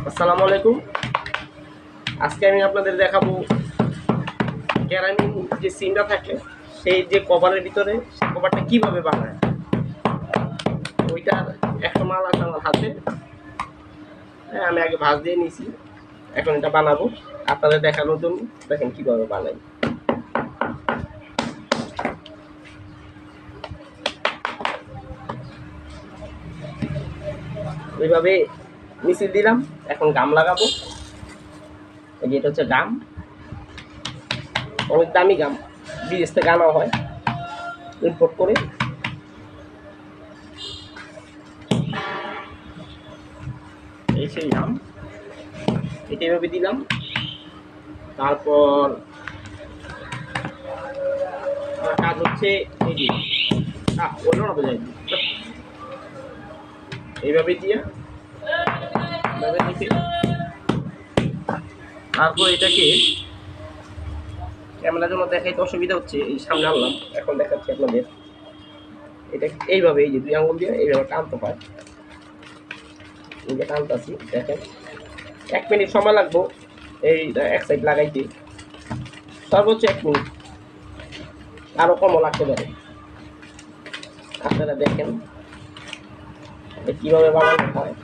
আসসালামু আলাইকুম। আজকে আমি আপনাদের দেখাবো কেরানিন যে সিমটা থাকে সেই যে কভারের ভিতরে কভারটা কিভাবে বানায়। ওইটার একটা মাল আছে আমার হাতে। হ্যাঁ, আমি আগে ভাঁজ দিয়ে নিয়েছি, এখন এটা বানাবো আপনাদের দেখানোর জন্য। দেখেন কিভাবে বানাই। ওইভাবে মিশিয়ে দিলাম, এখন গাম লাগাবো। এই যে এটা হচ্ছে গাম, অনেক দামি গাম, বিদেশ থেকে আনা হয় ইম্পোর্ট করে। এই সেই গাম, এটা এভাবে দিলাম। তারপর কাজ হচ্ছে এই যে অন্য না বোঝাই এইভাবে দিয়ে এভাবে দিকে। তারপর এটাকে ক্যামেরার জন্য দেখাইতে অসুবিধা হচ্ছে, এই সামনে আনলাম, এখন দেখাচ্ছি আপনাদের। এটা এইভাবে এই যে দুই আঙুল দিয়ে এইভাবে টানতে হয়। এই যে টানতেছি, দেখেন 1 মিনিট সময় লাগবো এই এক সাইড লাগাইতে, সর্বোচ্চ 1 মিনিট, আরও কমও লাগতে পারে। আপনারা দেখেন কিভাবে বানানো হয়।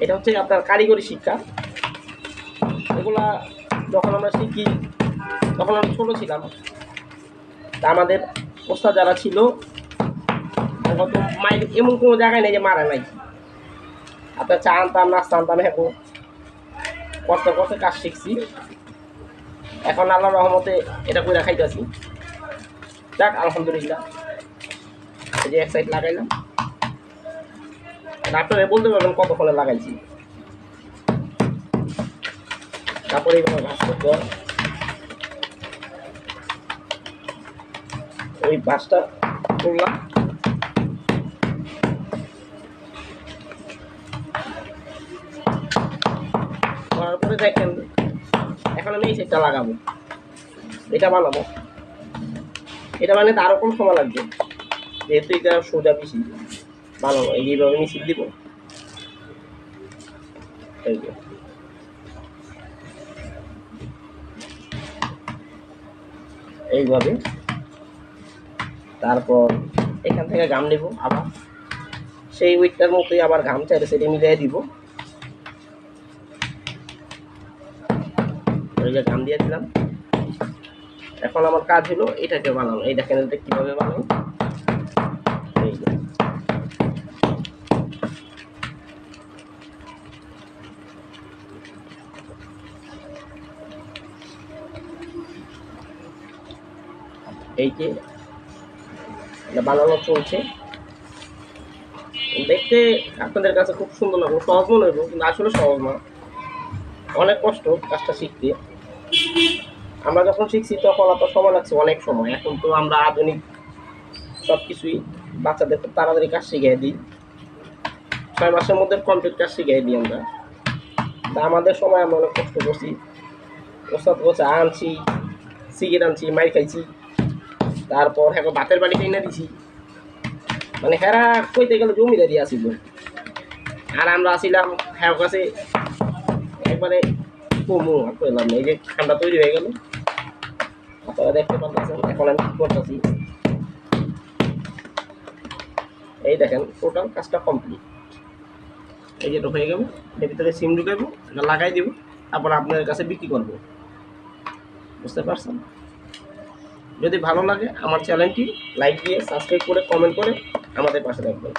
এটা হচ্ছে আপনার কারিগরি শিক্ষা। এগুলা যখন আমরা শিখি তখন আমরা ছোটো ছিলাম, তা আমাদের ওস্তাদ যারা ছিল গত মাইল এমন কোনো জায়গায় নেই যে মারা নাই। আপনার চা আনতাম, নাস্তা আনতাম, হ্যাঁ করতে করতে কাজ শিখছি। এখন আল্লাহর রহমতে এটা করে খাইতেছি। যাক আলহামদুলিল্লাহ। এই যে এক সাইড লাগাইলাম, আপনারা বলতে পারবেন কতক্ষণে লাগাইছি। তারপরে এইভাবে ভাঁজ করতে হয়। ওই ভাঁজটা করলাম, করার পরে দেখেন এখন আমি এই সাইডটা লাগাবো, এটা বানাবো। এটা বানাতে আরও কম সময় লাগবে, যেহেতু এটা সোজা বেশি বানাবো। এইভাবে মিশিয়ে দিব, এই যে এইভাবে। তারপর এখান থেকে গাম নেব, আবার সেই উইকটার মতোই আবার গাম চাইলে সেটা মিলিয়ে দিব। ওই যে গাম দিয়ে দিলাম। এখন আমার কাজ হলো এটাকে বানানো। এই দেখেন এটা কীভাবে বানাই। এই যে এই যে বানানো চলছে। দেখতে আপনাদের কাছে খুব সুন্দর লাগবে, সহজ মনে হইব, কিন্তু আসলে সহজ না, অনেক কষ্ট কাজটা শিখতে। আমরা যখন শিখছি তখন অত সময় লাগছে, অনেক সময়। এখন তো আমরা আধুনিক সব কিছুই বাচ্চাদের খুব তাড়াতাড়ি কাজ শিখিয়ে দিই, 6 মাসের মধ্যে কমপ্লিট কাজ শিখিয়ে দিই আমরা। তা আমাদের সময় আমরা অনেক কষ্ট করছি, ওস্তাদ গোছা আনছি, সিগারেট আনছি, মাইর খাইছি, তারপর হ্যাঁ ভাতের বাড়ি কিনে দিছি। মানে হেরা কইতে গেলে জমিদারি আসিল, আর আমরা আসিলাম হ্যাঁ কাছে একবারে কমু আর কইলাম। এই যে ঠান্ডা তৈরি হয়ে গেল, আপনারা দেখতে পাচ্ছেন। এখন আমি কি করতেছি, এই দেখেন টোটাল কাজটা কমপ্লিট। এই যেটা হয়ে গেল, এর ভিতরে সিম ঢুকাইবো, এটা লাগাই দিব, তারপর আপনাদের কাছে বিক্রি করবো। বুঝতে পারছেন? যদি ভালো লাগে আমার চ্যানেলটি লাইক দিয়ে সাবস্ক্রাইব করে কমেন্ট করে আমাদের পাশে থাকবেন।